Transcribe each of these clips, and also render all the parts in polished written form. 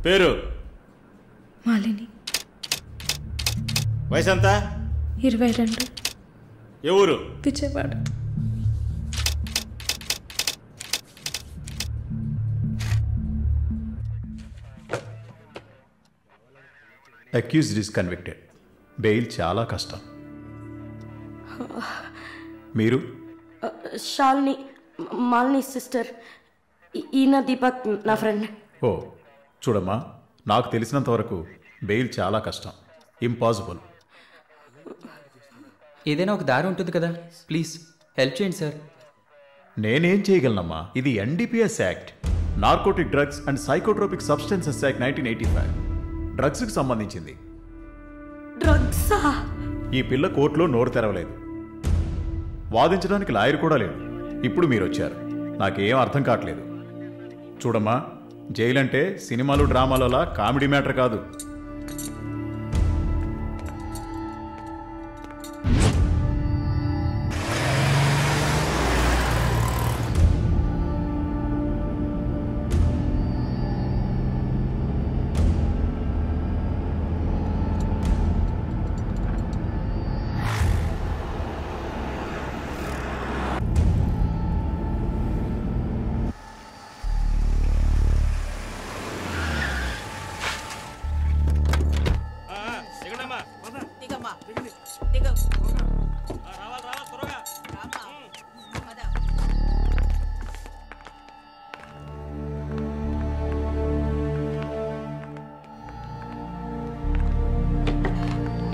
పేరు? మాలిని. వయసు ఎంత? 22. ఏ ఊరు? Vijayawada. Accused is convicted. Bail చాలా కష్టం. మీరు? శాలిని, మాలిని సిస్టర్. ఈయన దీపక్ నా ఫ్రెండ్. ఓ చూడమ్మా, నాకు తెలిసినంత వరకు బెయిల్ చాలా కష్టం, ఇంపాసిబుల్. ఏదైనా ఒక దారి ఉంటుంది కదా, ప్లీజ్ హెల్ప్ చేయండి సార్. నేనేం చేయగలనమ్మా? ఇది NDPS act, narcotic drugs and psychotropic substances act 1985, డ్రగ్స్కి సంబంధించింది. డ్రగ్సా? ఈ పిల్ల కోర్టులో నోరు తెరవలేదు, వాదించడానికి లాయర్ కూడా లేడు. ఇప్పుడు మీరు వచ్చారు, నాకేం అర్థం కావట్లేదు. చూడమ్మా, జైలు అంటే సినిమాలు డ్రామాలలా కామెడీ మ్యాటర్ కాదు.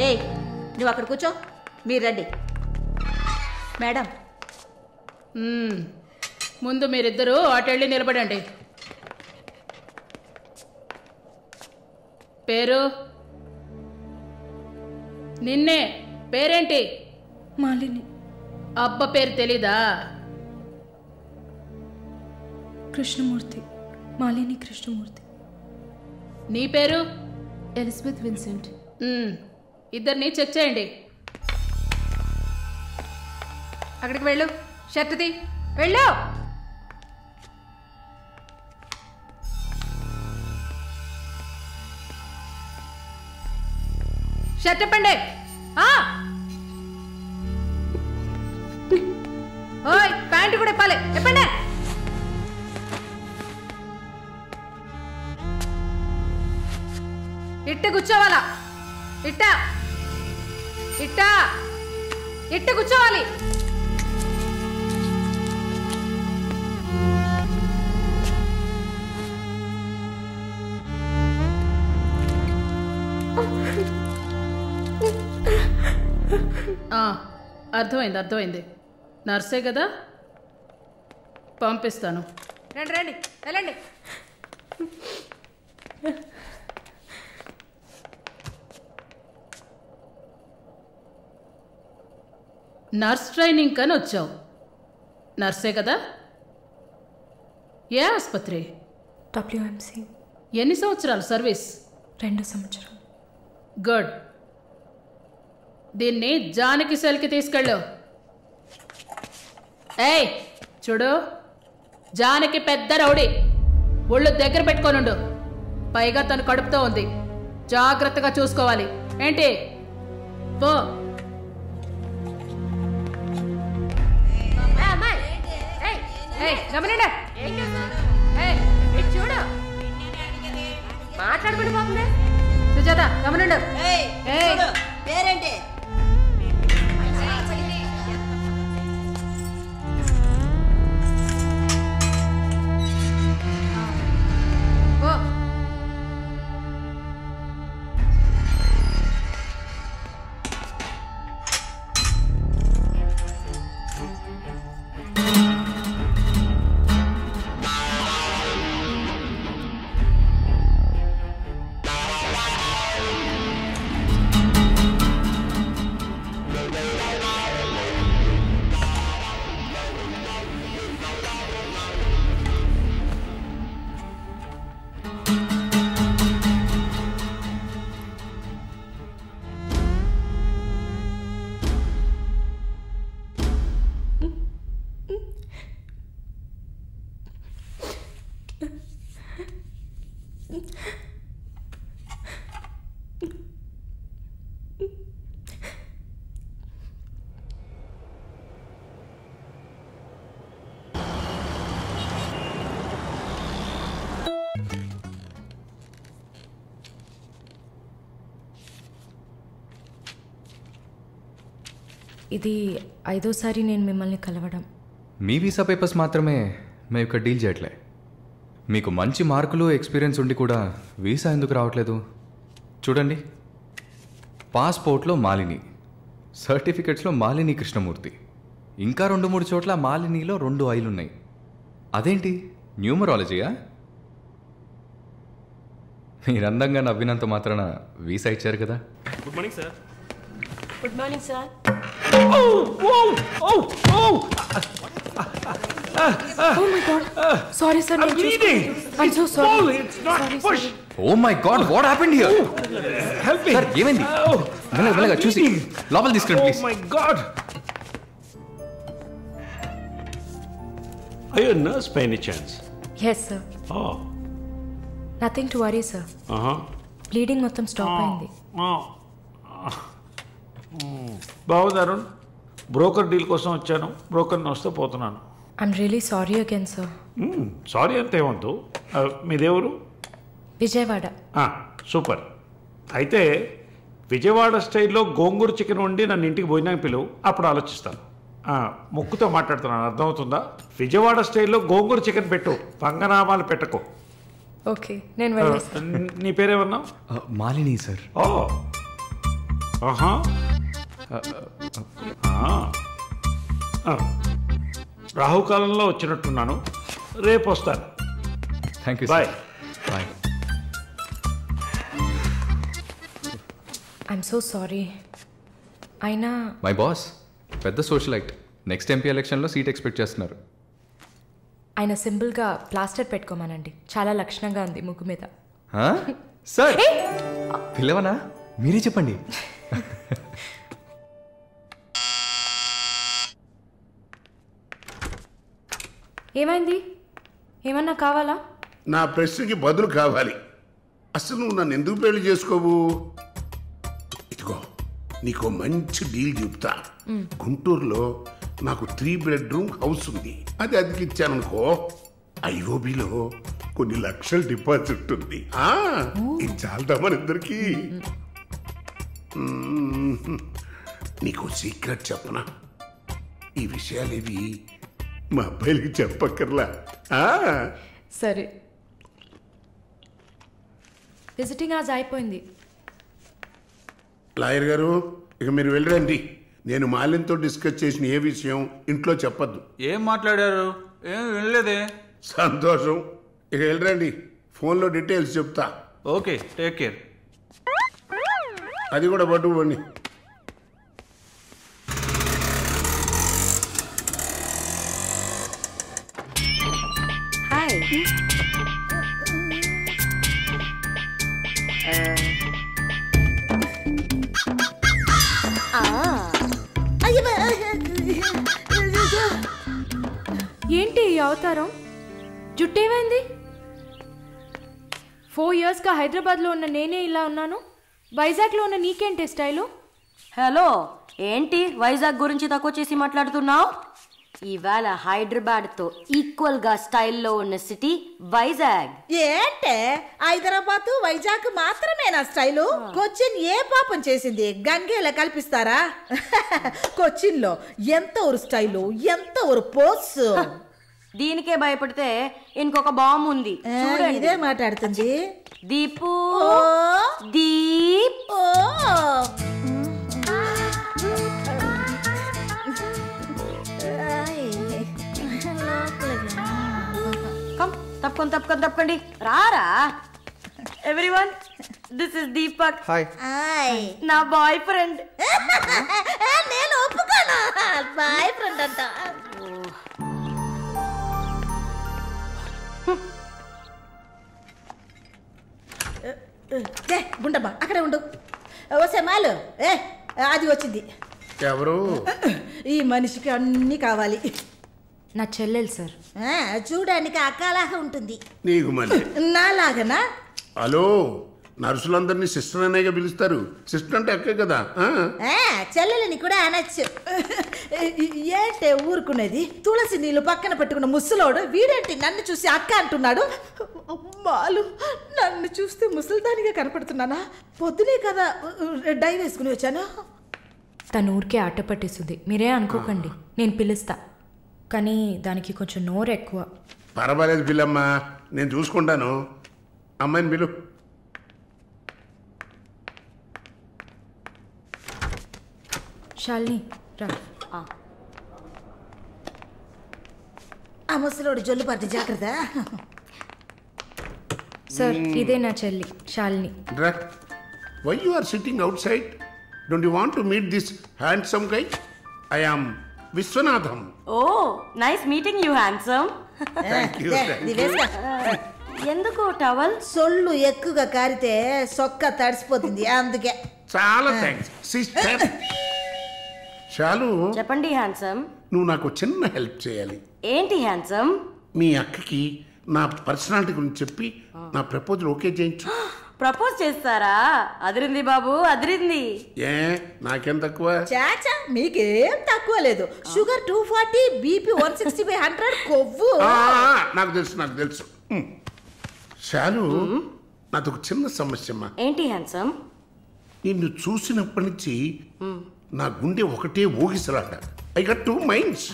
ఏయ్, నువ్వు అక్కడ కూర్చో, మీరు రండి. మేడం, ముందు మీరిద్దరూ అటెళ్ళి నిలబడండి. పేరు? నిన్నే. పేరేంటి? మాలిని. అబ్బ పేరు తెలీదా? కృష్ణమూర్తి. మాలిని కృష్ణమూర్తి. నీ పేరు? Elizabeth Vincent. ఇద్దరిని చెక్ చేయండి. అక్కడికి వెళ్ళు, షర్టుది వెళ్ళు. షర్ట్ ఇప్పండి. ఓయ్, ప్యాంటు కూడా ఇప్పాలి, ఇప్పండి. ఇట్ట కూర్చోవాలా? ఇట్ట ఇట్ట ఇట్ట కూర్చోవాలి. అర్థమైంది, అర్థమైంది. నర్సే కదా, పంపిస్తాను. రండి రండి, వెళ్ళండి. నర్స్ ట్రైనింగ్ కని వచ్చావు, నర్సే కదా? ఏ ఆసుపత్రి? WMC. ఎన్ని సంవత్సరాలు సర్వీస్? 2 సంవత్సరాలు. గుడ్. దీన్ని జానకి సెల్కి తీసుకెళ్ళు. ఏయ్ చూడు, జానకి పెద్ద రౌడీ, ఒళ్ళు దగ్గర పెట్టుకోనుండు. పైగా తను కడుపుతో ఉంది, జాగ్రత్తగా చూసుకోవాలి. ఏంటి? పో. మాట్లాడుకుంటూ పోతుంది. సుజాత, గమనండు. పేరేంటి? ఇది 5వ సారి నేను మిమ్మల్ని కలవడం. మీ వీసా పేపర్స్ మాత్రమే మేము ఇక్కడ డీల్ చేయట్లే. మీకు మంచి మార్కులు ఎక్స్పీరియన్స్ ఉండి కూడా వీసా ఎందుకు రావట్లేదు? చూడండి, పాస్పోర్ట్లో మాలిని, సర్టిఫికెట్స్లో మాలిని కృష్ణమూర్తి, ఇంకా 2-3 చోట్ల మాలినిలో 2 ఐలు ఉన్నాయి. అదేంటి న్యూమరాలజీయా? మీరు అందంగా నవ్వినంత మాత్రాన వీసా ఇచ్చారు కదా. Good morning sir. Good morning sir. Oh my God. Sorry sir. I'm bleeding. I'm so sorry. Pull, it's not push. Oh my God, what happened here? Help me. Sir ఏమైంది? మెల్లగా చూసి లోపల తీసుకురండి please. Oh my God. Are you a nurse by any chance? Yes sir. Oh. Nothing to worry sir. Bleeding మొత్తం stop అయింది. బాగుంది Arun. Broker deal కోసం వచ్చాను. బ్రోకర్ని వస్తే పోతున్నాను. I'm really sorry again sir. Sorry అంతే ఏమంటూ. మీదేవరు? విజయవాడ. సూపర్. అయితే విజయవాడ స్టైల్లో గోంగూర చికెన్ వండి నన్ను ఇంటికి భోజనానికి పిలువు, అప్పుడు ఆలోచిస్తాను. ముక్కుతో మాట్లాడుతున్నాను, అర్థమవుతుందా? విజయవాడ స్టైల్లో గోంగూర చికెన్ పెట్టు, పంగనామాలు పెట్టకు. ఓకే, నేను వెళ్ళేస్తాను. నీ పేరేమన్నావు? మాలిని సార్. రాహుకాలంలో వచ్చినట్టున్నాను. రేపు వస్తాను. Thank you. Bye. Bye. I'm so sorry. అయినా మై బాస్ పెద్ద సోషలైట్, నెక్స్ట్ ఎంపీ ఎలక్షన్లో సీట్ ఎక్స్పెక్ట్ చేస్తున్నారు. ఆయన సింపుల్గా ప్లాస్టర్ పెట్టుకోమానండి, చాలా లక్షణంగా ఉంది ముగ్గు మీద. సార్ పిల్లవనా? మీరే చెప్పండి. ఏమైంది? ఏమన్నా కావాలా? నా ప్రశ్నకి బదులు కావాలి. అసలు నువ్వు నన్ను ఎందుకు పెళ్లి చేసుకోవు? ఇదిగో నీకు మంచి డీల్ చెప్తా. గుంటూరులో నాకు 3 బెడ్రూమ్ హౌస్ ఉంది. అది అదికి ఇచ్చాననుకో, ఐఓబిలో కొన్ని లక్షల డిపాజిట్ ఉంది. ఇది చాలదా మన ఇద్దరికి? నీకు సీక్రెట్ చెప్పనా? ఈ విషయాలేవి మా అబ్బాయిలకి చెప్పక్కర్లా. సరే. విజిటింగ్ ఆజ్ అయిపోయింది. లాయర్ గారు, ఇక మీరు వెళ్ళరండి. నేను మాలిన్తో డిస్కస్ చేసిన ఏ విషయం ఇంట్లో చెప్పద్దు. ఏం మాట్లాడారు? ఏం వినలేదే. సంతోషం. ఇక వెళ్ళరండి, ఫోన్లో డీటెయిల్స్ చెప్తా. Okay, take care. అది కూడా పట్టుకోండి. ఏంటి ఈ అవతారం? జుట్టేమైంది? 4 yearsగా హైదరాబాద్లో ఉన్న నేనే ఇలా ఉన్నాను, వైజాగ్లో ఉన్న నీకేంటి స్టైలు? హలో, ఏంటి వైజాగ్ గురించి తక్కువ చేసి మాట్లాడుతున్నావు? ఇవాళ హైదరాబాద్తో ఈక్వల్గా స్టైల్లో ఉన్న సిటీ వైజాగ్. ఏంటే హైదరాబాద్ వైజాగ్ మాత్రమేనా స్టైలు? కొచ్చిన్ ఏ పాపం చేసింది? గంగేలా కల్పిస్తారా? కొచ్చిన్ లో ఎంత ఒక స్టైలు, ఎంత ఒక పోస్. దీనికే భయపడితే ఇంకొక బాంబు ఉంది చూడండి. ఇదే మాట్లాడుతుంది. దీపు దీప్. తప్పకండి రారా. Everyone, this is Deepak. Hi. నా బాయ్ ఫ్రెండ్. నేను ఒప్పుకోను, బాయ్ ఫ్రెండ్ అంట. గుండబ్బా అక్కడే ఉండు. వస్తే మాలు అది వచ్చింది. ఎవరు? ఈ మనిషికి అన్నీ కావాలి. నా చెల్లెలు సార్. చూడడానికి అక్కలాగా ఉంటుంది. నీకు మళ్ళీ నాలాగనా? హలో, నర్సులందరినీ సిస్టర్ అనేగా పిలుస్తారు. సిస్టర్ అంటే అక్కే కదా. చెల్లెలని కూడా అనొచ్చు. ఏంటే ఊరుకునేది? తులసి నీళ్ళు పక్కన పెట్టుకున్న ముసలోడు వీడేంటి నన్ను చూసి అక్క అంటున్నాడు? అమ్మాలు, నన్ను చూస్తే ముసలిదానిగా కనపడుతున్నానా? పొద్దునే కదా డై వేసుకుని వచ్చాను. తను ఊరికే ఆట పట్టిస్తుంది, మీరే అనుకోకండి. నేను పిలుస్తా, కానీ దానికి కొంచెం నోరు ఎక్కువ. పర్వాలేదు పిల్లమ్మా, నేను చూసుకుంటాను. అమ్మాయిని పిలు. శాలిని రా. ఆ ముసలోడు జొల్లు పట్టి జాగ్రత్త. సార్, ఇదే నా చెల్లి Shalini. Why you are sitting outside? Don't you want to meet this handsome guy? I am Vishwanatham. Oh, nice meeting you, handsome. Thank you. ఎందుకు టవల్? సొల్లు ఎక్కువగా కారితే సొక్క తడిసిపోతుంది, అందుకే. చాలా థ్యాంక్స్ సిస్టర్. చాలు. చెప్పండి హ్యాండ్సమ్. నువ్వు నాకు చిన్న హెల్ప్ చేయాలి. ఏంటి హ్యాండ్సమ్? మీ అక్కకి నా పర్సనాలిటీ గురించి చెప్పి నా ప్రపోజల్ ఓకే చేయించు. ప్రపోజ్ చేస్తారా? అదిరింది బాబు, అదిరింది. ఏ నాకేం తక్కువ? చాచా, మీకేం తక్కువ లేదు. షుగర్ 240, బీపీ 160/100, కొవ్వు. నాకు తెలుసు. చాలు, నాది ఒక చిన్న సమస్యమ్మా. ఏంటి హ్యాండ్సమ్? నిన్ను చూసినప్పటి నుంచి నా గుండె ఒకటే ఊగిసలాట. I got 2 minds.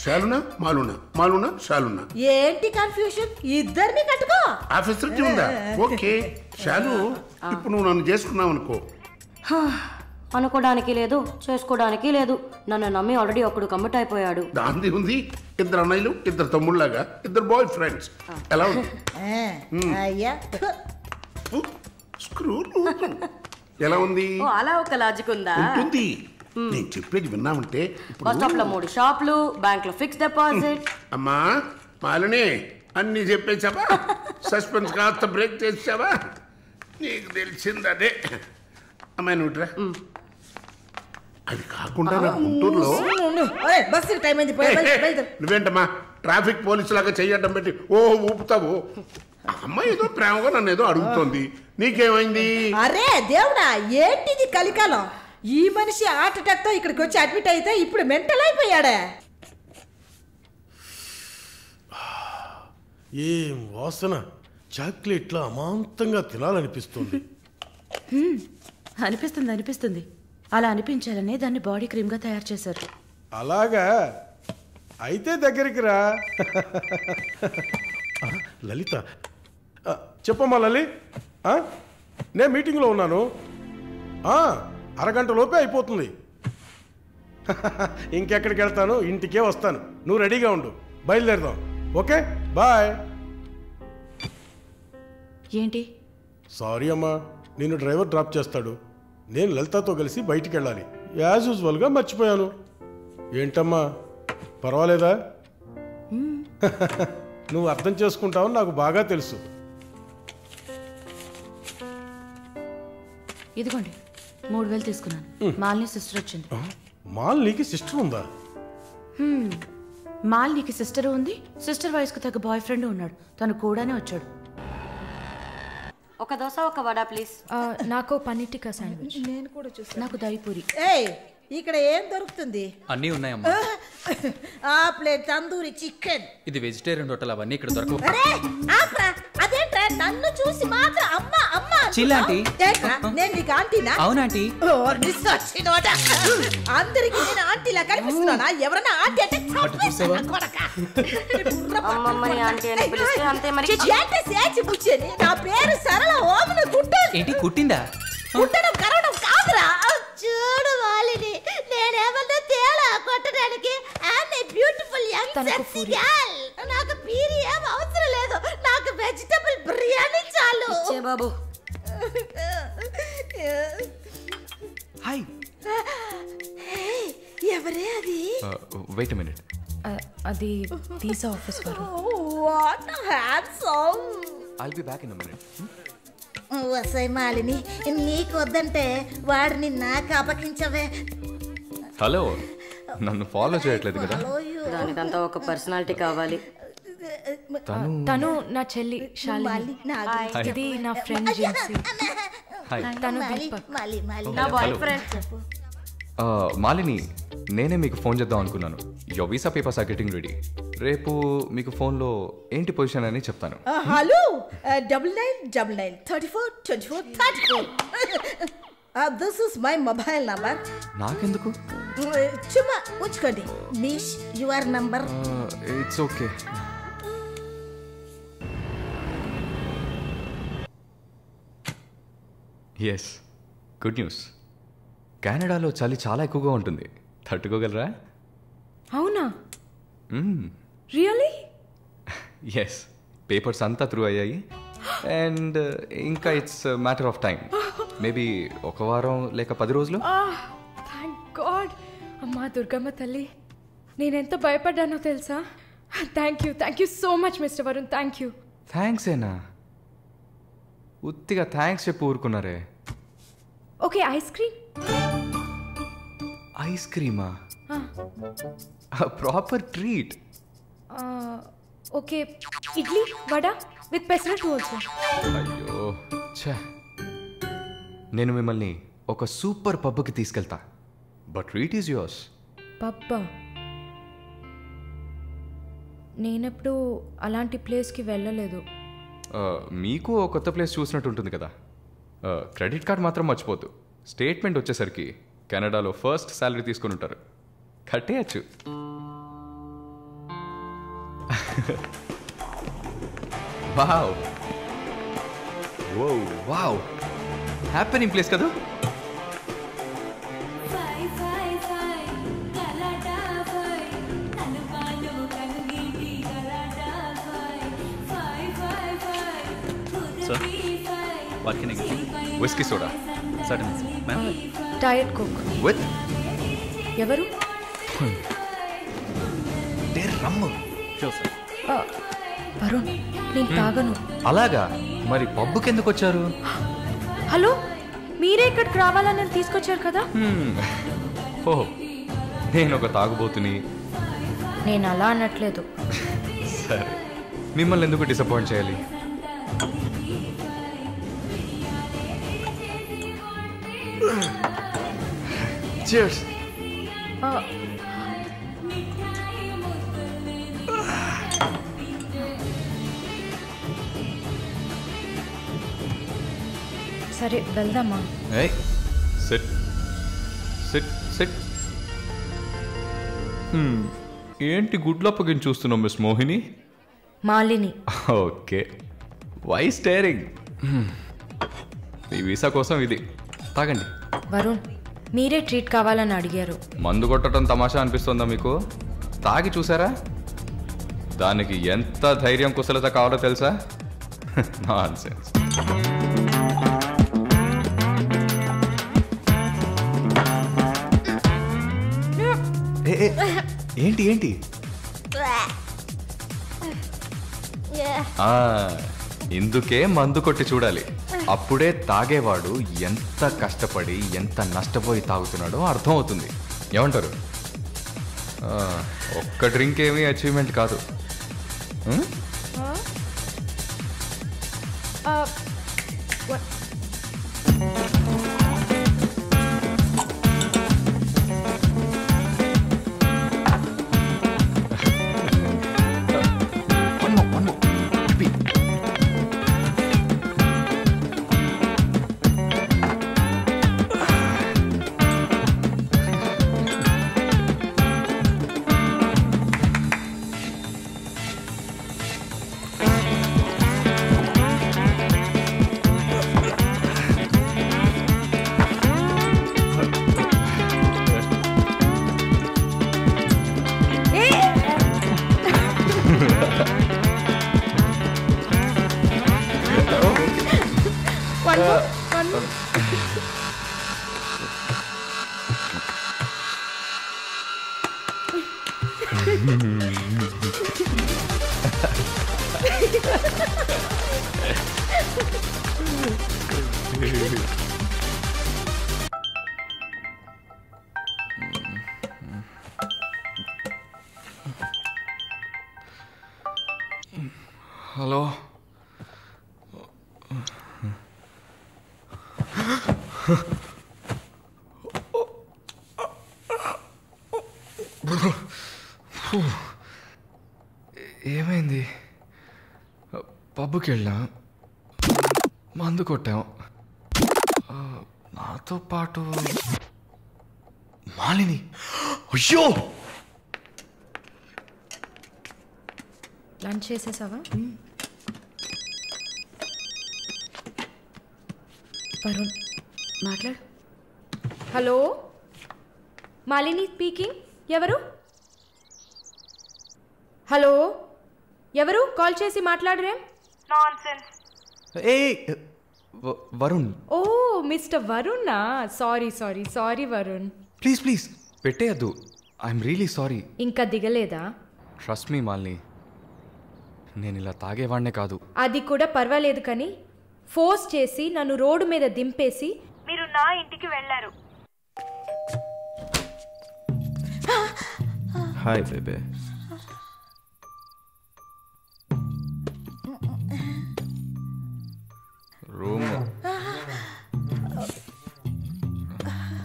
శాలునా మాలునా, మాలునా శాలునా. ఏంటి కన్ఫ్యూషన్? ఇద్దరిని కట్టుకో. ఆ ఫెసిలిటీ ఉందా? ఓకే శాలు, ఇప్పుడు నువ్వు నన్ను చేసుకున్నావు అనుకో. అనుకోవడానికి లేదు, చేసుకోవడానికి లేదు. నన్ను నమ్మి ఆల్రెడీ ఒకడు కమిట్ అయిపోయాడు. దాంది ఉంది. 2 అన్నయ్యలు, 2 తమ్ముళ్ళలాగా, 2 బాయ్ ఫ్రెండ్స్. ఎలా ఉంది? అయ్యా స్క్రూ. ఎలా ఉంది? అలా ఒక లాజిక్ ఉందా? ఉంటుంది. నేను చెప్పేది విన్నామంటే బస్ స్టాప్ లో 3 షాపులు, బ్యాంక్ లో ఫిక్స్ డిపాజిట్. అమ్మా మాలిని, అన్ని చెప్పేసావా? సస్పెన్స్ కాస్త బ్రేక్ చేసావా? నీకు తెలిసిందదే. అమ్మాయి నువ్వురా. అది కాకుండా నా గుంటూరులో బస్సు టైం అయింది. నువ్వేంటమ్మా ట్రాఫిక్ పోలీసు లాగా చెయ్యడం పెట్టి ఊపుతావు? అమ్మాయి ఏదో ప్రేమగా నన్ను ఏదో అడుగుతోంది, నీకేమైంది? అరే దేవుడా, ఏంటిది కలికాలం? ఈ మనిషి హార్ట్ అటాక్ తో ఇక్కడికి వచ్చి అడ్మిట్ అయితే ఇప్పుడు మెంటల్ అయిపోయాడే. ఏం వాసన! చాక్లెట్లా అమాంతంగా తినాలనిపిస్తుంది. అనిపిస్తుంది. అలా అనిపించాలనే దాన్ని బాడీ క్రీమ్గా తయారు చేశారు. అలాగా? అయితే దగ్గరికి రా. లలిత, చెప్పమ్మా లలి. నేను మీటింగ్లో ఉన్నాను. అరగంట లోపే అయిపోతుంది. ఇంకెక్కడికి వెళ్తాను? ఇంటికే వస్తాను. నువ్వు రెడీగా ఉండు, బయలుదేరదాం. Okay bye. ఏంటి? సారీ అమ్మా, నేను డ్రైవర్ డ్రాప్ చేస్తాడు. నేను లలితతో కలిసి బయటికి వెళ్ళాలి. యాజ్ యూజువల్గా మర్చిపోయాను. ఏంటమ్మా, పర్వాలేదా? నువ్వు అర్థం చేసుకుంటావని నాకు బాగా తెలుసు. ఇదిగోండి 3000 తీసుకున్నాను. మాలిని సిస్టర్ వచ్చింది. మాలినికి సిస్టర్ ఉందా? మాలినికి సిస్టర్ ఉంది. సిస్టర్ వయసుకు తగ్గ బాయ్ ఫ్రెండ్ ఉన్నాడు. తను కూడానే వచ్చాడు. ఒక దోశ, ఒక వడ ప్లీజ్. నాకు పన్నీర్ టిక్కా శాండ్విచ్. నేను కూడా చూస్తాను. నాకు దహిపూరి. ఏయ్, ఇక్కడ ఏం దొరుకుతుంది? అన్నీ ఉన్నాయమ్మా. ఆ ప్లేట్ తందూరి చికెన్. ఇది వెజిటేరియన్ హోటల్, అవన్నీ ఇక్కడ దొరకవు. అరే ఆప్రా, అదేంట్రా నన్ను చూసి మాత్రం అమ్మ అమ్మ చిల్లాంటి. నేను నీకు ఆంటీనా? అవునాంటీ. అందరికి నేను ఆంటీలా కనిపిస్తున్నానా? ఎవరన్నా ఆంటీ అంటే అమ్మమ్మని ఆంటీ అని పిలిస్తే అంతే మరి. నా పేరు సరళ ఓమన కుట్టు. ఏంటి కుట్టిందా? కుట్టడం కరవడం కాదురా. చూడు మాలిని, నేనేమన్నా తేడా కొట్టడానికి. I'm a beautiful young sexy girl. నాకు పీరి ఏం అవసరం లేదు. నాకు వెజిటబుల్ బిర్యానీ చాలు. ఇచ్చే బాబు. హాయ్. ఎవరే అది? Wait a minute. అది వీసా ఆఫీస్ వారు. What handsome. I'll be back in a minute. వసై మాలిని, నీకు వద్దంటే వాడిని నాకు అపకించవే. హలో, నన్ను ఫాలో చేయట్లేదు కదా? దానికంతా ఒక పర్సనాలిటీ కావాలి. తను నా చెల్లి శాలిని. ఇది నా ఫ్రెండ్ జిన్సీ. తను నా బాయ్ ఫ్రెండ్. మాలిని, నేనే మీకు ఫోన్ చేద్దాం అనుకున్నాను. Your visa papers are getting ready. రేపు మీకు ఫోన్లో ఏంటి పొజిషన్ అని చెప్తాను. Hello, 9999 34 24 34. This is my mobile number. నాకెందుకు? చుమ్మా ఉంచుకోండి. Miss your number. It's okay. Yes, good news. కెనడాలో చలి చాలా ఎక్కువగా ఉంటుంది. తట్టుకోగలరా? అవునా? రియలీ? ఎస్, పేపర్స్ అంతా త్రూ అయ్యాయి. అండ్ ఇంకా it's matter of time. Maybe ఒక వారం లేక 10 రోజులు. Thank God. అమ్మా దుర్గమ్మ తల్లి, నేనెంత భయపడ్డానో తెలుసా? Thank you so much mister Varun. Thank you. Thanks ఏనా? ఉత్తిగా థ్యాంక్స్ చెప్పి ఊరుకున్నారే. Okay, ice cream. ఐస్ క్రీమా? Proper treat. Okay, idli vada with pesarattu also. అయ్యో ఛే, నేను మిమ్మల్ని ఒక సూపర్ పబ్కి తీసుకెళ్తా. But treat is yours. పబ్బా? నేనెప్పుడు అలాంటి ప్లేస్కి వెళ్ళలేదు. మీకు ఒక కొత్త ప్లేస్ చూసినట్టు ఉంటుంది కదా. క్రెడిట్ కార్డ్ మాత్రం మర్చిపోద్దు. స్టేట్మెంట్ వచ్చేసరికి కెనడాలో ఫస్ట్ శాలరీ తీసుకుని ఉంటారు. కట్టేయచ్చు. వావ్ వావ్, హ్యాపెనింగ్ ప్లేస్ కదా. What can I get you? Whisky soda. Certainly, sir. Ma'am? Diet coke. With ఎవరు? రమ్ము. Sure, sir. వరుణ్, నేను తాగను. అలాగా? మరి పబ్బుకి ఎందుకు వచ్చారు? హలో, మీరే ఇక్కడికి రావాలని నేను తీసుకొచ్చారు కదా. ఓహ్, నేను ఒక తాగుబోతుని. నేను అలా అనట్లేదు. సరే, మిమ్మల్ని ఎందుకు డిసప్పాయింట్ చేయాలి? Cheers. సరే వెళ్దామా? Sit sit sit. ఏంటి గుడ్లప్పగిని చూస్తున్నావు miss Mohini? Malini. Okay, why staring? ఈ వీసా కోసం ఇది తాగండి. వరుణ్, మీరే ట్రీట్ కావాలని అడిగారు. మందు కొట్టడం తమాషా అనిపిస్తుందా మీకు? తాగి చూసారా? దానికి ఎంత ధైర్యం కుశలత కావాలో తెలుసా? నాన్సెన్స్. ఏంటి ఏంటి? ఇందుకే మందు కొట్టి చూడాలి. అప్పుడే తాగేవాడు ఎంత కష్టపడి ఎంత నష్టపోయి తాగుతున్నాడో అర్థం అవుతుంది. ఏమంటారు? ఒక్క డ్రింక్ ఏమీ అచీవ్మెంట్ కాదు. హలో, ఏమైంది? పబ్బుకి వెళ్ళాం, మందు కొట్టాం. నా నాతో పాటు మాలిని. అయ్యో, లంచ్ చేసేసావా? వరుణ్ మాట్లాడు. Hello, Malini speaking. ఎవరు? హలో, ఎవరు? కాల్ చేసి మాట్లాడరేం? ఏ వరుణ్. ఓ మిస్టర్ వరుణా. Sorry sorry sorry Varun. Please please పెట్టేయద్దు. I'm really sorry. ఇంకా దిగలేదా? ట్రస్ట్ మీ మాలిని, నేను ఇలా తాగేవాడినే కాదు. అది కూడా పర్వాలేదు, కానీ ఫోర్స్ చేసి నన్ను రోడ్డు మీద దింపేసి మీరు నా ఇంటికి వెళ్ళారు. Hi babe. Room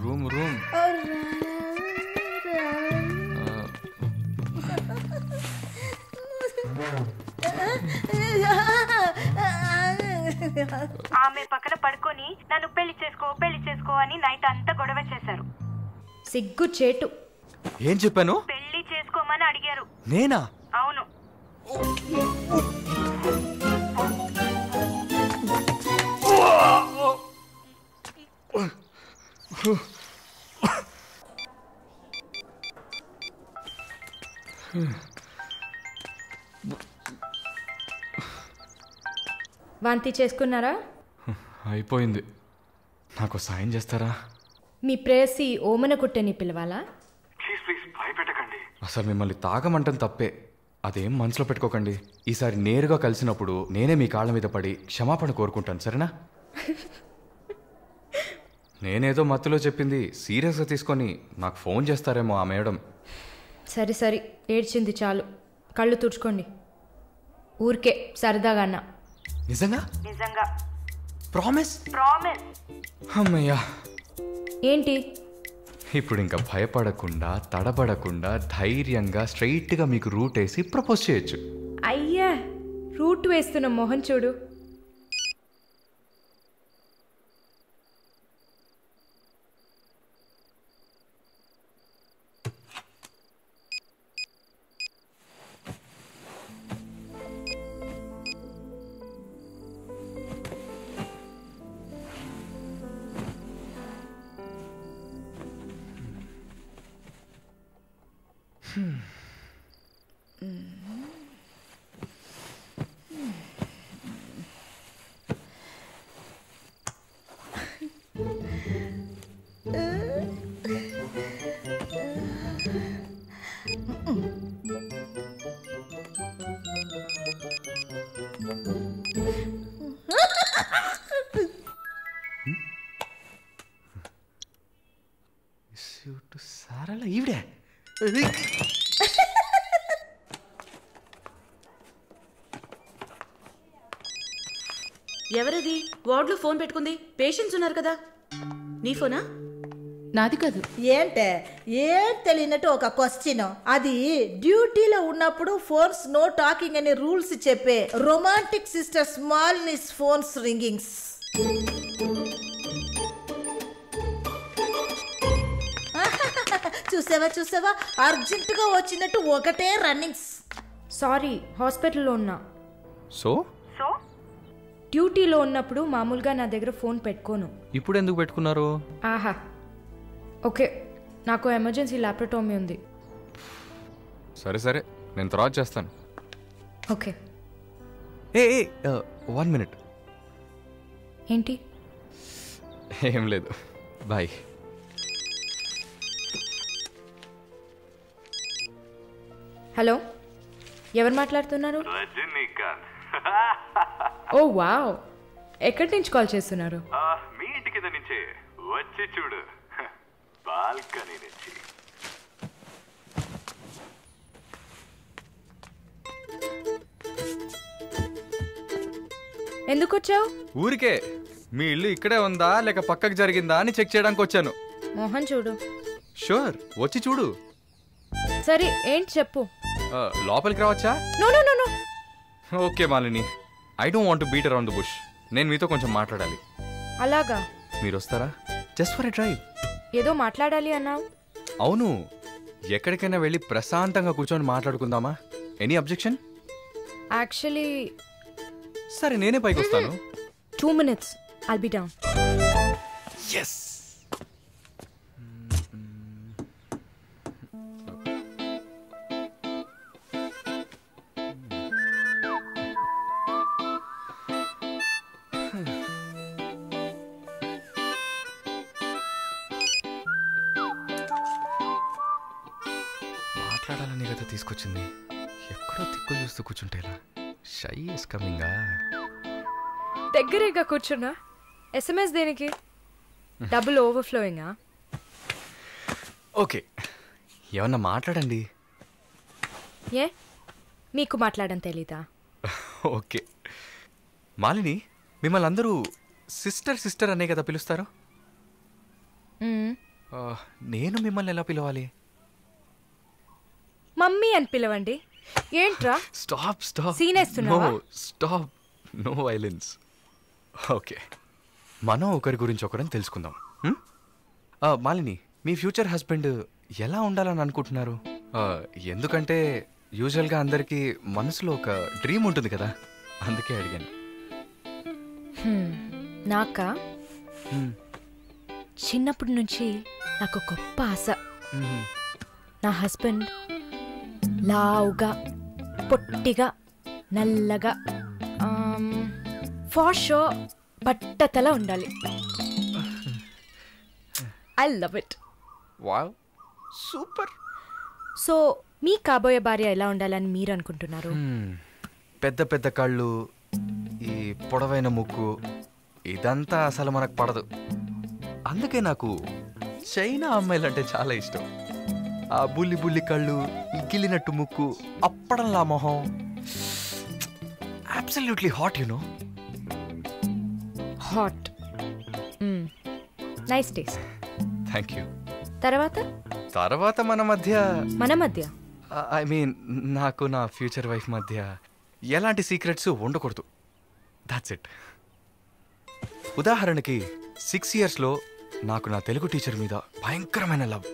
room room. ఆమె పక్కన పడుకొని నన్ను పెళ్లి చేసుకో అని నైట్ అంతా గొడవ చేశారు. సిగ్గు చేటు. ఏం చెప్పాను? పెళ్లి చేసుకోమని అడిగారు. నేనా? అవును. వాంతి చేసుకున్నారా? అయిపోయింది. నాకు సాయం చేస్తారా? మీ ప్రేయసి ఓమన కుట్టని పిలవాలా? అసలు మిమ్మల్ని తాగమంటం తప్పే, అదేం మనసులో పెట్టుకోకండి. ఈసారి నేరుగా కలిసినప్పుడు నేనే మీ కాళ్ళ మీద పడి క్షమాపణ కోరుకుంటాను, సరేనా? నేనేదో మత్తులో చెప్పింది సీరియస్గా తీసుకొని నాకు ఫోన్ చేస్తారేమో ఆ మేడం. సరే సరే, ఏడ్చింది చాలు. కళ్ళు తుడుచుకోండి. ఊరికే సరదాగా అన్నా. నిజంగా? నిజంగా. ప్రామిస్? ప్రామిస్. అమ్మయ్యా. ఏంటి ఇప్పుడు ఇంకా భయపడకుండా తడబడకుండా ధైర్యంగా స్ట్రైట్గా మీకు రూట్ వేసి ప్రపోజ్ చేయొచ్చు. అయ్యా, రూట్ వేస్తున్న మొహం చూడు. సారళ ఈవిడే. ఎవరది వార్డులో ఫోన్ పెట్టుకుంది? పేషెంట్స్ ఉన్నారు కదా. నీ ఫోనా? నాది కాదు. ఏంటే ఏం తెలియనట్టు ఒక క్వశ్చన్. అది డ్యూటీలో ఉన్నప్పుడు ఫోన్స్ నో టాకింగ్ అనే రూల్స్ చెప్పే romantic sister smallness phones ringings. చూసావా అర్జెంటుగా వచ్చినట్టు ఒకటే రన్నింగ్స్. సారీ, హాస్పిటల్లో ఉన్నా. సో డ్యూటీలో ఉన్నప్పుడు మామూలుగా నా దగ్గర ఫోన్ పెట్టుకోను. ఇప్పుడు ఎందుకు పెట్టుకున్నారు? ఆహా, ఓకే, నాకు ఎమర్జెన్సీ ల్యాప్రటోమీ ఉంది. సరే సరే, నేను తర్వాత చేస్తాను. ఓకే. ఏ 1 minute. ఏంటి? ఏం లేదు, బాయ్. హలో, ఎవరు మాట్లాడుతున్నారు? ఓ వావ్, ఎక్కడి నుంచి కాల్ చేస్తున్నారు? మీ ఇంటి కింద నుంచే, వచ్చి చూడు, బాల్కనీ నుంచి. ఎందుకు వచ్చావు? ఊరికే. మీ ఇల్లు ఇక్కడే ఉందా లేక పక్కకు జరిగిందా అని చెక్ చేయడానికి వచ్చాను. మోహన్ చూడు. షూర్, వచ్చి చూడు. సరే, ఏంటి చెప్పు. లోపలికి రావచ్చా? No no no no. Okay Malini, I don't want to beat around the bush. నేను మీతో కొంచెం మాట్లాడాలి. అలాగా? మీరు వస్తారా? Just for a drive. ఏదో మాట్లాడాలి అన్నావు. అవును, ఎక్కడికైనా వెళ్ళి ప్రశాంతంగా కూర్చొని మాట్లాడుకుందామా? Any objection? యాక్చువల్లీ సరే, నేనే పైకి వస్తాను. 2 minutes. I'll be down. Yes. మాట్లాడాలని కదా తీసుకొచ్చింది. ఎక్కడో తిక్కులు చూస్తూ కూర్చుంటేలా. Shy is కమింగా. దగ్గరేగా కూర్చున్నా. SMS దేనికి? డబుల్ ఓవర్ఫ్లోయింగా? ఓకే, ఏమన్నా మాట్లాడండి. ఏ మీకు మాట్లాడడం తెలీదా? ఓకే మాలిని, మిమ్మల్ని అందరూ సిస్టర్ సిస్టర్ అనే కదా పిలుస్తారు? నేను మిమ్మల్ని ఎలా పిలవాలి? మమ్మీ అని పిలవండి. ఏంట్రా? Stop stop. సీన్ వేస్తున్నావా? Stop, no violence. ఓకే, మనం ఒకరి గురించి ఒకరని తెలుసుకుందాం. మాలిని, మీ ఫ్యూచర్ హస్బెండ్ ఎలా ఉండాలని అనుకుంటున్నారు? ఎందుకంటే యూజువల్గా అందరికీ మనసులో ఒక డ్రీమ్ ఉంటుంది కదా, అందుకే అడిగాను. నాకా చిన్నప్పటి నుంచి నాకు గొప్ప ఆశ. నా హస్బెండ్ లావుగా, పొట్టిగా, నల్లగా, ఫర్ షూర్ బట్టతల ఉండాలి. I love it. Wow, super. So మీ కాబోయే భార్య ఎలా ఉండాలని మీరు అనుకుంటున్నారు? పెద్ద పెద్ద కళ్ళు, ఈ పొడవైన ముక్కు, ఇదంతా అసలు మనకు పడదు. అందుకే నాకు చైనా అమ్మాయిలు అంటే చాలా ఇష్టం. ఆ బుల్లి బుల్లి కళ్ళు, గిల్లినట్టు ముక్కు, అప్పడంలా మొహం, absolutely hot, you know. Hot, nice taste. Thank you. తర్వాత మన మధ్య ఐ మీన్ నాకు నా ఫ్యూచర్ వైఫ్ మధ్య ఎలాంటి సీక్రెట్స్ ఉండకూడదు. That's it. ఉదాహరణకి 6 yearsలో నాకు నా తెలుగు టీచర్ మీద భయంకరమైన లవ్.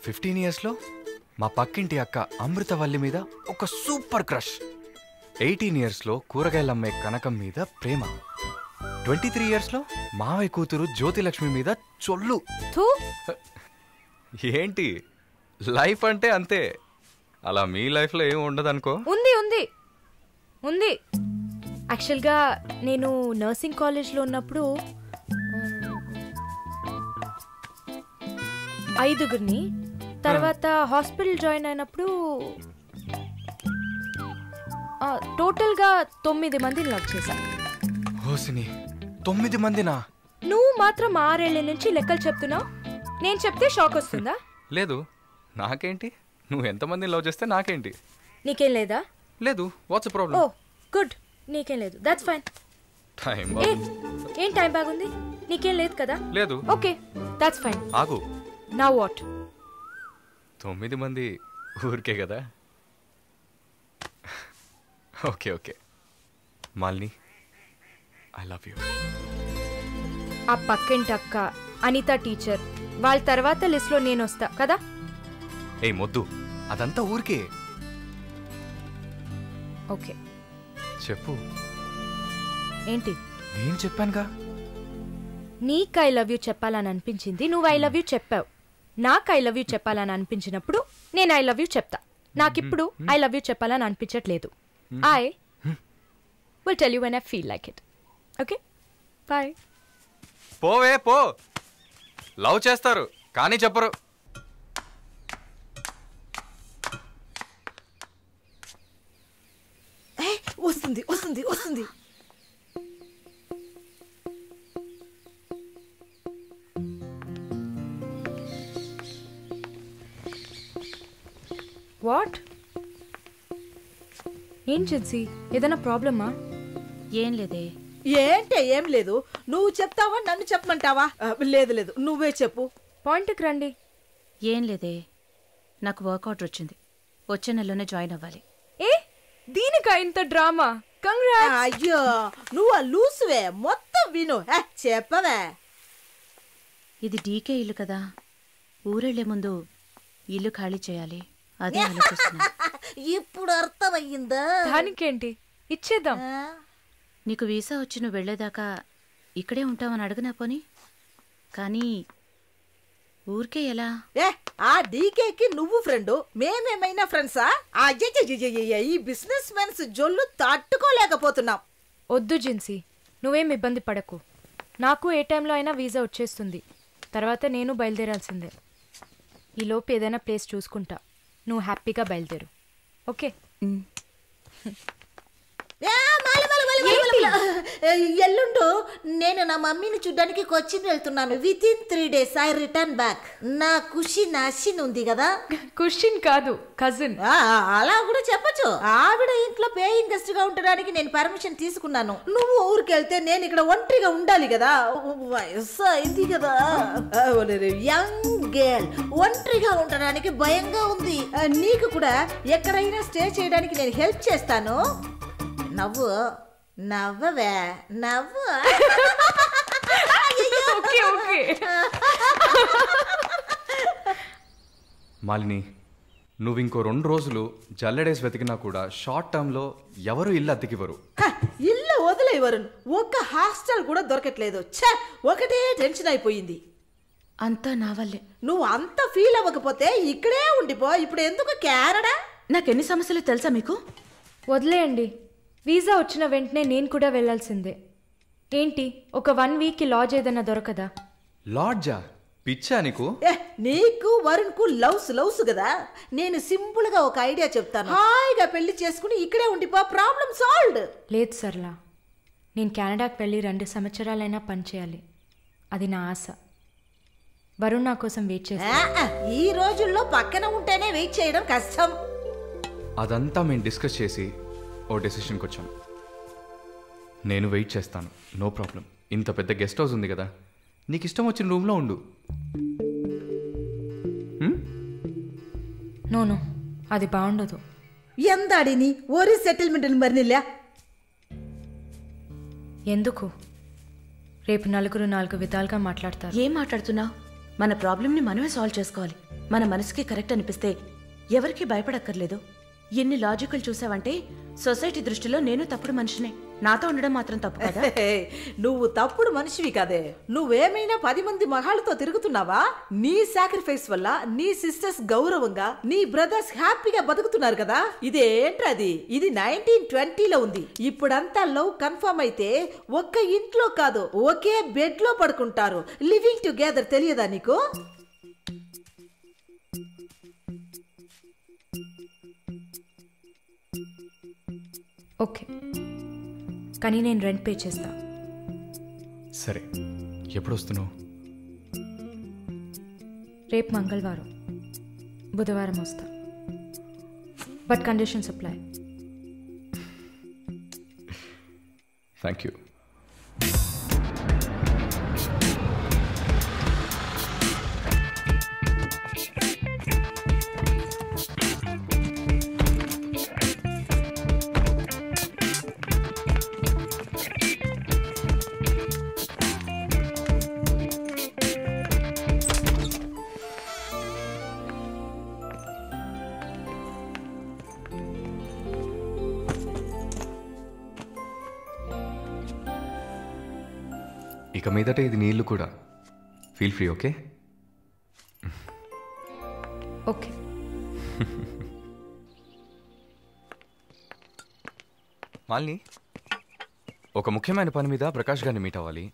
15 yearsలో మా పక్కింటి అక్క అమృతవల్లి మీద ఒక సూపర్ క్రష్. 18 yearsలో కూరగాయలమ్మే కనకం మీద ప్రేమ. 23 yearsలో మావయ్య కూతురు జ్యోతిలక్ష్మి మీద చొల్లు. ఏంటి, లైఫ్ అంటే అంతే. అలా మీ లైఫ్లో ఏమి ఉండదు అనుకో. ఉంది ఉంది ఉంది. యాక్చువల్గా నేను నర్సింగ్ కాలేజ్లో ఉన్నప్పుడు 5 తర్వాత హాస్పిటల్ జాయిన్ అయినప్పుడు టోటల్గా 9 మందిని లవ్ చేశాను. హోసిని, 9 మందినా? నువ్వు మాత్రం 6 ఏళ్ల నుంచి లెక్కలు చెప్తున్నావు. నేను చెప్తే షాక్ వస్తుందా? లేదు, నాకేంటి, నువ్వు ఎంతమందిని లవ్ చేస్తే నాకేంటి. నీకేం లేదా? లేదు. What's problem? ఓ గుడ్, నీకేం లేదు. That's fine. టైం ఏం టైం బాగుంది? నీకేం లేదు కదా? లేదు. Okay, that's fine. ఆగు. Now what? 9 మంది ఊరికే కదా. Okay okay Malini, I love you. ఆ పక్కింటి అక్క, అనిత టీచర్, వాళ్ళ తర్వాత లిస్ట్లో నేను వస్తా కదా. ఏ మొద్దు, అదంతా ఊరికే. ఓకే చెప్పు. ఏంటి? నేను చెప్పానుగా. నీకు ఐ లవ్ యూ చెప్పాలని అనిపించింది, నువ్వు ఐ లవ్ యూ చెప్పావు. నాకు ఐ లవ్ యూ చెప్పాలని అనిపించినప్పుడు నేను ఐ లవ్ యూ చెప్తా. నాకిప్పుడు ఐ లవ్ యూ చెప్పాలని అనిపించట్లేదు. I will tell you when I feel like it. Okay, bye. పోవే పో. లవ్ చేస్తారు కానీ చెప్పరు. వస్తుంది వస్తుంది వస్తుంది. వాట్? ఏం జిన్సీ, ఏదైనా ప్రాబ్లమా? ఏం లేదే. ఏంటే ఏం లేదు. నువ్వు చెప్తావా నన్ను చెప్పమంటావా? లేదు లేదు, నువ్వే చెప్పు. పాయింట్కి రండి. ఏం లేదే, నాకు వర్క్ ఆర్డర్ వచ్చింది. వచ్చే నెలలోనే జాయిన్ అవ్వాలి. ఏ దీనికా ఇంత డ్రామా? కంగ్రాట్స్. అయ్యో, నువ్వు లూసువే, మొత్తం విను. చెప్పవే. ఇది డీకే ఇల్లు కదా, ఊరెళ్లే ముందు ఇల్లు ఖాళీ చేయాలి, అదే ఆలోచిస్తున్నా. ఇప్పుడు అర్థమయ్యిందా? దానికేంటి, ఇచ్చేద్దాం. నీకు వీసా వచ్చి నువ్వు వెళ్లేదాకా ఇక్కడే ఉంటామని అడగనా పోనీ? కానీ ఊరికే ఎలా? ఆ డీకేకి నువ్వు ఫ్రెండు, మేమేమైనా ఫ్రెండ్సా? ఈ బిజినెస్ మెన్స్ జొల్లు తట్టుకోలేకపోతున్నాం. వద్దు జిన్సీ, నువ్వేం ఇబ్బంది పడకు. నాకు ఏ టైంలో అయినా వీసా వచ్చేస్తుంది. తర్వాత నేను బయలుదేరాల్సిందే. ఈలోపు ఏదైనా ప్లేస్ చూసుకుంటా. నువ్వు హ్యాపీగా బయలుదేరు, ఓకే? ఎల్లుండు నేను నా మమ్మీని చూడ్డానికి కొచ్చిన్ వెళ్తున్నాను. With in 3 days I return back. నా కుషిన్ అశ్విన్ ఉంది కదా. కుషిన్ కాదు, కజిన్. అలా కూడా చెప్పచ్చు. ఆవిడ ఇంట్లో పేయింగ్ గెస్ట్ గా ఉండడానికి నేను పర్మిషన్ తీసుకున్నాను. నువ్వు ఊరికి వెళ్తే నేను ఇక్కడ ఒంటరిగా ఉండాలి కదా. వయసు అయింది కదా. యంగ్ గర్ల్ ఒంటరిగా ఉండడానికి భయంగా ఉంది. నీకు కూడా ఎక్కడైనా స్టే చేయడానికి నేను హెల్ప్ చేస్తాను. నవ్వు నవ్వవే, నవ్వు. మాలిని, నువ్వు ఇంకో 2 రోజులు జల్లడేసి వెతికినా కూడా షార్ట్ టర్మ్లో ఎవరు ఇల్లు అద్దెకివ్వరు. ఇల్లు వదిలేవరు. ఒక్క హాస్టల్ కూడా దొరకట్లేదు. ఒకటే టెన్షన్ అయిపోయింది. అంతా నా వల్లే. నువ్వు అంత ఫీల్ అవ్వకపోతే ఇక్కడే ఉండిపో. ఇప్పుడు ఎందుకు కెనడా? నాకెన్ని సమస్యలు తెలుసా మీకు? వదిలేయండి. వీసా వచ్చిన వెంటనే నేను కూడా వెళ్లాల్సిందే. ఏంటి, ఒక 1 week లాడ్జ్ ఏదైనా దొరకదా? లాడ్జా? పిచ్చా నీకు? నీకు వరుణ్ కు లవ్స్ కదా. నేను సింపుల్ గా ఒక ఐడియా చెప్తాను. హాయిగా పెళ్లి చేసుకుని ఇక్కడే ఉండిపో. Problem solved. లేదు సర్లా, నేను కెనడాకి వెళ్ళి 2 సంవత్సరాలైనా పనిచేయాలి. అది నా ఆశ. వరుణ్ నా కోసం వెయిట్ చేస్తా. ఈ రోజుల్లో పక్కన ఉంటేనే వెయిట్ చేయడం కష్టం. అదంతా మేము డిస్కస్ చేసి ఓ డెసిషన్కి వచ్చాం. నేను వెయిట్ చేస్తాను, నో ప్రాబ్లం. ఇంత పెద్ద గెస్ట్ హౌస్ ఉంది కదా, నీకు ఇష్టం వచ్చిన రూమ్లో ఉండు. నోను, అది బాగుండదు. ఎందాడిని ఓరి సెటిల్మెంట్ మరినిల్ల. ఎందుకు? రేపు నలుగురు 4 విధాలుగా మాట్లాడతారు. ఏం మాట్లాడుతున్నావు? మన ప్రాబ్లంని మనమే సాల్వ్ చేసుకోవాలి. మన మనసుకి కరెక్ట్ అనిపిస్తే ఎవరికి భయపడక్కర్లేదు. ఎన్ని లాజికల్ చూసావంటే సొసైటీ దృష్టిలో నేను తప్పుడు మనిషినే. నాతో ఉండడం మాత్రం తప్పు కదా? నువ్వు తప్పుడు మనిషివి కాదే. నువ్వేమైనా 10 మంది మగాళ్ళతో తిరుగుతున్నావా? నీ సాక్రిఫైస్ వల్ల నీ సిస్టర్స్ గౌరవంగా, నీ బ్రదర్స్ హ్యాపీగా బతుకుతున్నారు కదా. ఇదేంట్రది? ఇది 1920లో ఉంది. ఇప్పుడంతా లవ్ కన్ఫర్మ్ అయితే ఒక్క ఇంట్లో కాదు, ఒకే బెడ్ లో పడుకుంటారు. లివింగ్ టుగెదర్ తెలియదా నీకు? ఓకే, కానీ నేను రెంట్ పే చేస్తా. సరే, ఎప్పుడు వస్తున్నావు? రేపు మంగళవారం, బుధవారం వస్తా. But conditions apply. Thank you. ఇక మీదట ఇది నీళ్ళు కూడా. Feel free, okay? Okay. Malini, ఒక ముఖ్యమైన పని మీద ప్రకాష్ గారిని మీట్ అవ్వాలి.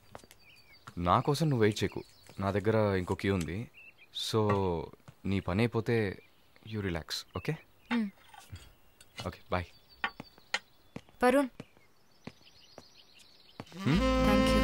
నా కోసం నువ్వు వెయిట్ చేయకు. నా దగ్గర ఇంకో కీ ఉంది. సో నీ పని అయిపోతే you relax, okay? Okay, bye. Varun, thank you.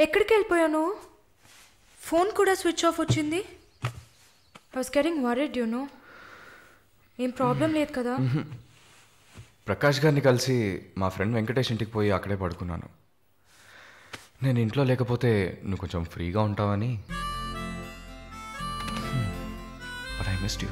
ఎక్కడికి వెళ్ళిపోయాను? ఫోన్ కూడా స్విచ్ ఆఫ్ వచ్చింది. I was getting worried you know. ఏం ప్రాబ్లం లేదు కదా? ప్రకాష్ గారిని కలిసి మా ఫ్రెండ్ వెంకటేష్ ఇంటికి పోయి అక్కడే పడుకున్నాను. నేను ఇంట్లో లేకపోతే నువ్వు కొంచెం ఫ్రీగా ఉంటావని. But I missed you.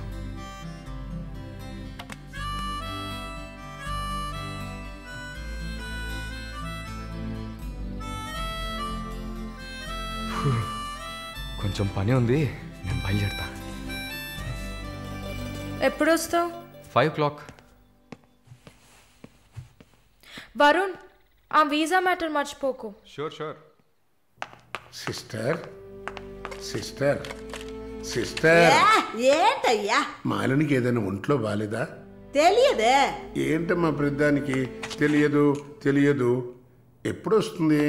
కొంచెం పని ఉంది, నేను బయలుదేరుతా. ఎప్పుడు వస్తావు? 5 o'clock. వరుణ్, ఆ వీసా మ్యాటర్ మర్చిపోకు. షూర్. సిస్టర్ సిస్టర్ సిస్టర్ ఏంటయ్యా? మాలినికి ఏదైనా ఒంట్లో బాలేదా? తెలియదే. ఏంటమ్మా ప్రతిదానికి తెలియదు ఎప్పుడు వస్తుంది?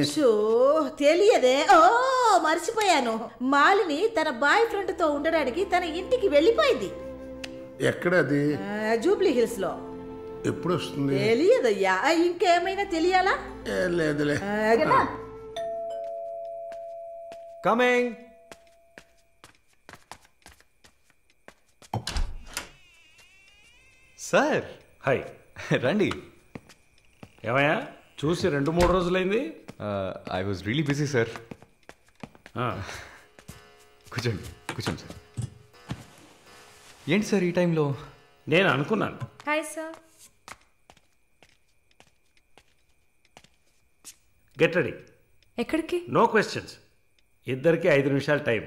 తెలియదే. ఓ మర్చిపోయాను. మాలిని తన బాయ్ ఫ్రెండ్ తో ఉండడానికి తన ఇంటికి వెళ్ళిపోయింది. ఎక్కడ అది? జూబ్లీ హిల్స్ లో. ఎప్పుడు వస్తుంది? తెలియదయ్యా. ఇంకేమైనా తెలియాలా? లేదులే. కమింగ్. Sir hi. రండి. ఏమయ్యా చూసి 2-3 రోజులైంది? I was really busy sir. కూర్చోండి సార్. ఏంటి సార్ ఈ టైంలో? నేను అనుకున్నాను. Hi sir. Get ready. ఎక్కడికి? No questions. ఇద్దరికి 5 నిమిషాలు టైం.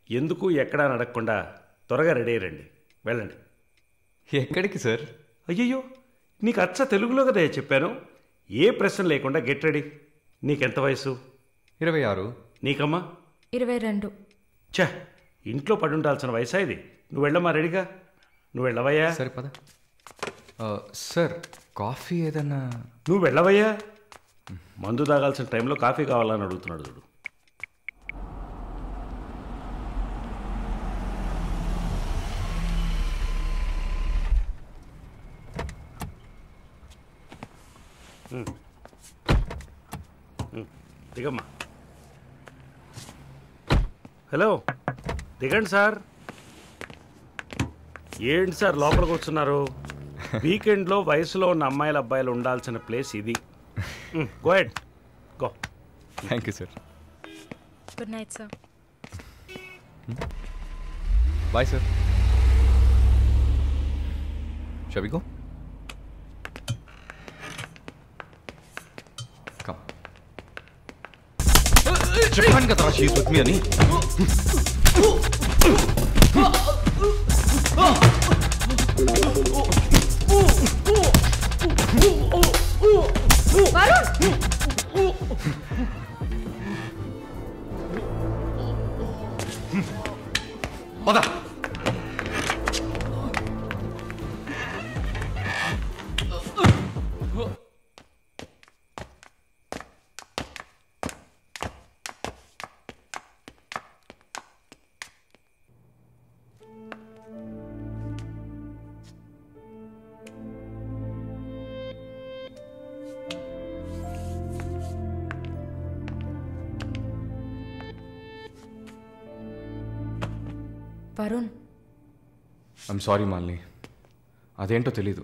ఎందుకు ఎక్కడా అడగకుండా త్వరగా రెడీ అయ్యండి. వెళ్ళండి. ఎక్కడికి సార్? అయ్యయ్యో, నీకు అచ్చ తెలుగులో కదా చెప్పాను. ఏ ప్రశ్న లేకుండా గెట్ రెడీ. నీకెంత వయసు? 26. నీకమ్మా? 22. ఛా, ఇంట్లో పడి ఉండాల్సిన వయసా ఇది? నువ్వు వెళ్ళమ్మా, రెడీగా. నువ్వు వెళ్ళవయ్యా. సరే పద. సార్ కాఫీ ఏదన్నా? నువ్వు వెళ్ళవయ్యా. మందు తాగాల్సిన టైంలో కాఫీ కావాలని అడుగుతున్నాడు చూడు. దిగమ్మా. హలో, దిగండి సార్. ఏంటి సార్ లోపలికి వస్తున్నారు? వీకెండ్లో వయసులో ఉన్న అమ్మాయిల అబ్బాయిలు ఉండాల్సిన ప్లేస్ ఇది. Go ahead, go. Thank you sir. Good night sir. Bye sir. Shall we go? Come. చెప్పాను కదా షీ ఈజ్ విత్ మీ అని. పద. Varun, I'm sorry Malini. అదేంటో తెలీదు.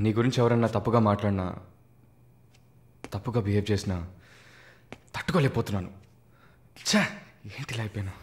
నీ గురించి ఎవరన్నా తప్పుగా మాట్లాడినా, తప్పుగా బిహేవ్ చేసినా తట్టుకోలేకపోతున్నాను. ఛా, ఏంటిలా అయిపోయాను.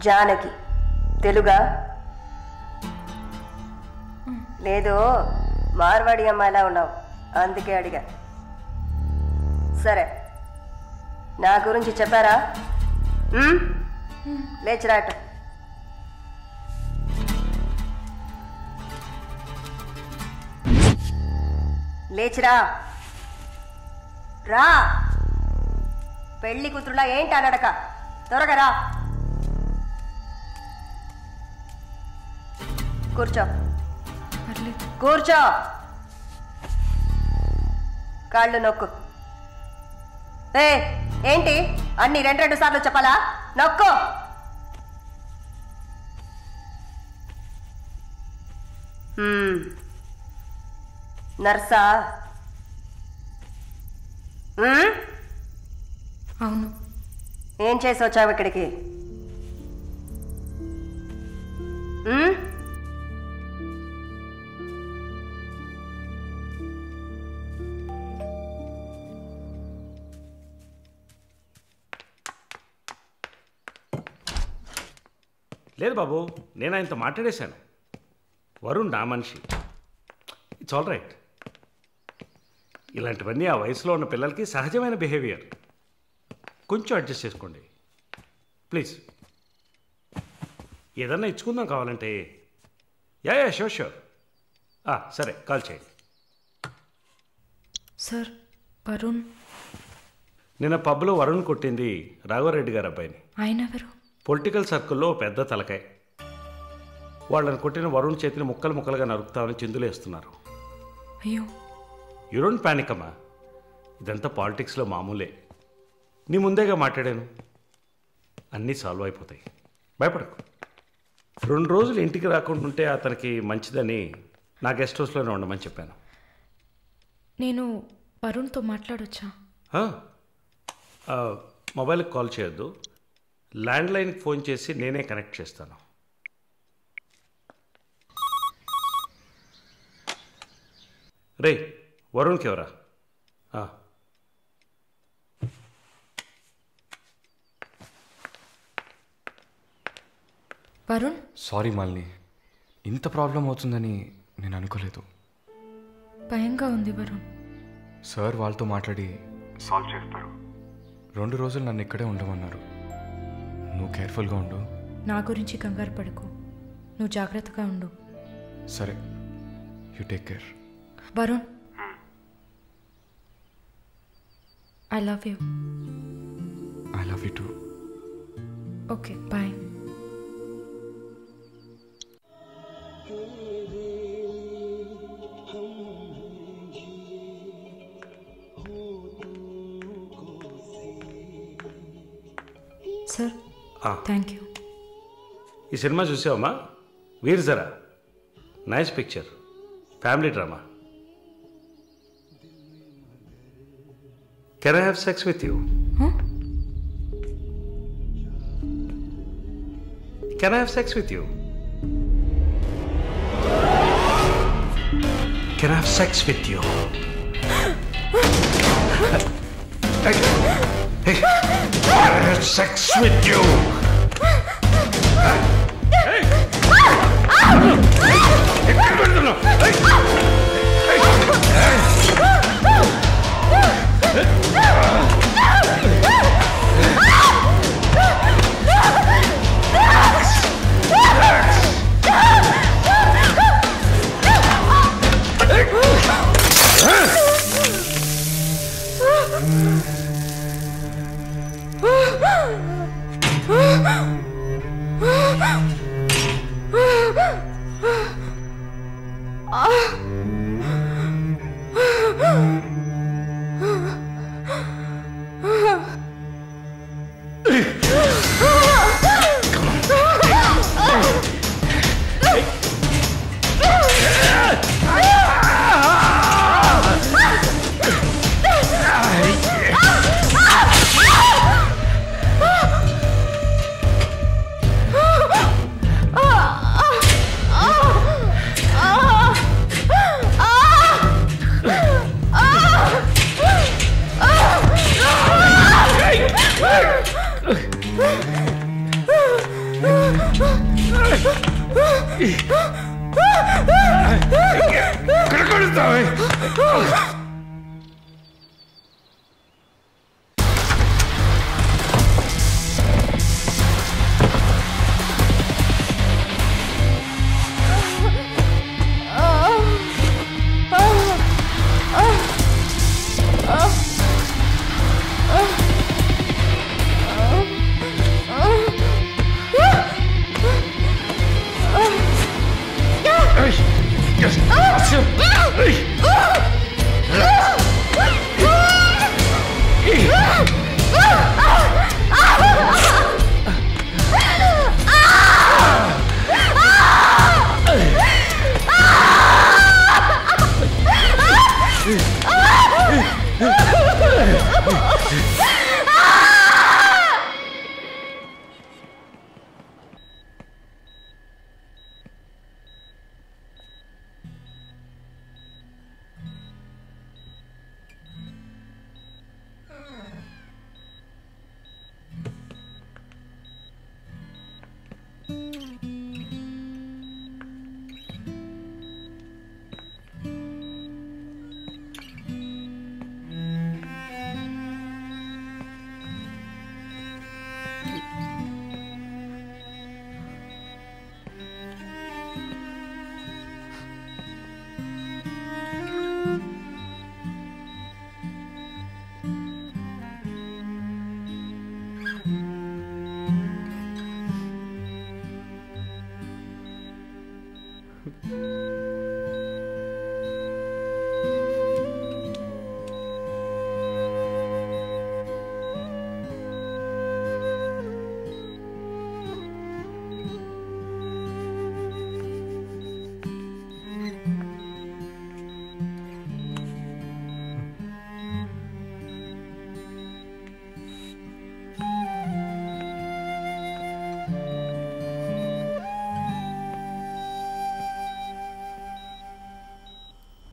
జానకి తెలుగా? లేదు, మార్వాడి అమ్మాయిలా ఉన్నావు, అందుకే అడిగా. సరే, నా గురించి చెప్పారా? లేచిరాట. లేచిరా, రా. పెళ్లి కూతురులా ఏంటి అనడక, త్వరగా రా. కూర్చో, కూర్చో. కాళ్ళు నొక్కు. ఏంటి అన్ని రెండు సార్లు చెప్పాలా? నొక్కు. నర్సా? అవును. ఏం చేసి వచ్చావు ఇక్కడికి? లేదు బాబు, నేను ఆయనతో మాట్లాడేశాను. వరుణ్ నా మనిషి. It's all right. ఇలాంటివన్నీ ఆ వయసులో ఉన్న పిల్లలకి సహజమైన బిహేవియర్. కొంచెం అడ్జస్ట్ చేసుకోండి ప్లీజ్. ఏదన్నా ఇచ్చుకుందాం కావాలంటే. Yeah sure sure. సరే, కాల్ చేయండి. సార్, వరుణ్ నిన్న పబ్లో వరుణ్ కొట్టింది రాఘవరెడ్డి గారు అబ్బాయిని. ఆయన ఎవరు? పొలిటికల్ సర్కిల్లో పెద్ద తలకాయ. వాళ్ళని కొట్టిన వరుణ్ చేతిని ముక్కలు ముక్కలుగా నరుకుతామని చిందులేస్తున్నారు. అయ్యో, యు డోంట్ పానిక్ అమ్మా, ఇదంతా పాలిటిక్స్లో మామూలే. నీ ముందేగా మాట్లాడాను, అన్నీ సాల్వ్ అయిపోతాయి, భయపడకు. 2 రోజులు ఇంటికి రాకుండా ఉంటే అతనికి మంచిదని నా గెస్ట్ హౌస్లోనే ఉండమని చెప్పాను. నేను వరుణ్తో మాట్లాడొచ్చా? మొబైల్కి కాల్ చేయొద్దు, ల్యాండ్లైన్కి ఫోన్ చేసి నేనే కనెక్ట్ చేస్తాను. రే, వరుణ్కి ఎవరా? వరుణ్, సారీ మాలిని, ఇంత ప్రాబ్లం అవుతుందని నేను అనుకోలేదు. భయంగా ఉంది వరుణ్. సార్ వాళ్ళతో మాట్లాడి సాల్వ్ చేస్తారు. 2 రోజులు నన్ను ఇక్కడే ఉండమన్నారు. నువ్వు కేర్ఫుల్గా ఉండు. నా గురించి కంగారు పడకు, నువ్వు జాగ్రత్తగా ఉండు. సరే, you take care. Varun, I love you. I love you too. Okay, bye. Sir, thank you. ఈ సినిమా చూసావమ్మా? Veer Zaara. Nice picture, family drama. Can I have sex with you? Can I have sex with you? Can I have sex with you? Hey, can I have sex with you? Hey! కొడతావే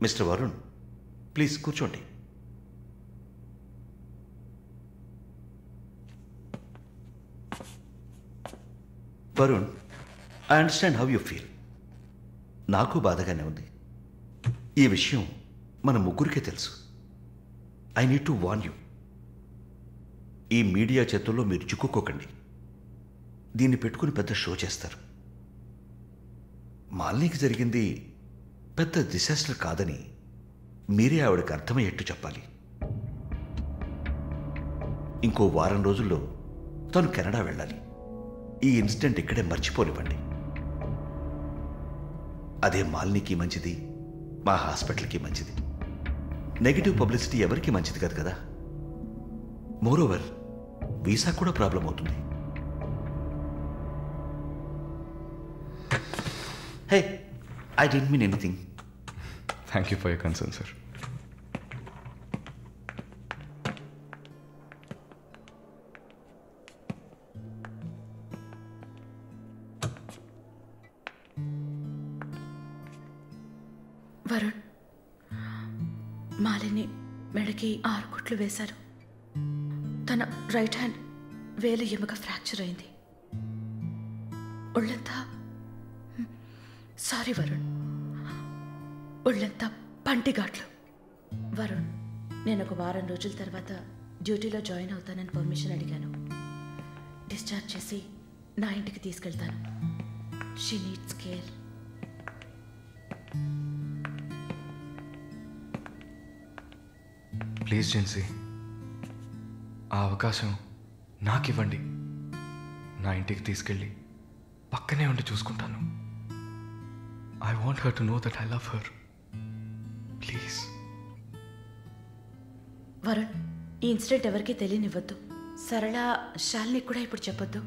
mister Varun, please కూర్చోండి. Varun, I understand how you feel. నాకు బాధగానే ఉంది. ఈ విషయం మన ముగ్గురికే తెలుసు. I need to warn you. ఈ మీడియా చేతుల్లో మీరు చిక్కుకోకండి. దీన్ని పెట్టుకుని పెద్ద షో చేస్తారు. మాలినికి జరిగింది పెద్ద డిసాస్టర్ కాదని మీరే ఆవిడకి అర్థమయ్యేట్టు చెప్పాలి. ఇంకో వారం రోజుల్లో తను కెనడా వెళ్ళాలి. ఈ ఇన్సిడెంట్ ఇక్కడే మర్చిపోనివ్వండి. అదే మాలినికి మంచిది, మా హాస్పిటల్కి మంచిది. నెగిటివ్ పబ్లిసిటీ ఎవరికి మంచిది కాదు కదా. మోరోవర్ వీసా కూడా ప్రాబ్లం అవుతుంది. హే, I didn't mean anything. Thank you for your concern, sir. Varun, Malini మెడకి 6 కుట్లు వేశారు. తన రైట్ హ్యాండ్ వేలు ఎముక ఫ్రాక్చర్ అయింది. ఒళ్ళంతా సారీ వరుణ్, ఒళ్ళంతా పంటిఘాట్లు. వరుణ్, నేను ఒక వారం రోజుల తర్వాత డ్యూటీలో జాయిన్ అవుతానని పర్మిషన్ అడిగాను. డిశ్చార్జ్ చేసి నా ఇంటికి తీసుకెళ్తాను. She needs care. Please Gen Z, ఆ అవకాశం నాకు ఇవ్వండి. నా ఇంటికి తీసుకెళ్ళి పక్కనే ఉండి చూసుకుంటాను. I want her to know that I love her. Please. Varun, ఈ ఇన్సిడెంట్ ఎవరికీ తెలియనివ్వద్దు. సరళ శాలిని కూడా ఇప్పుడు చెప్పొద్దు.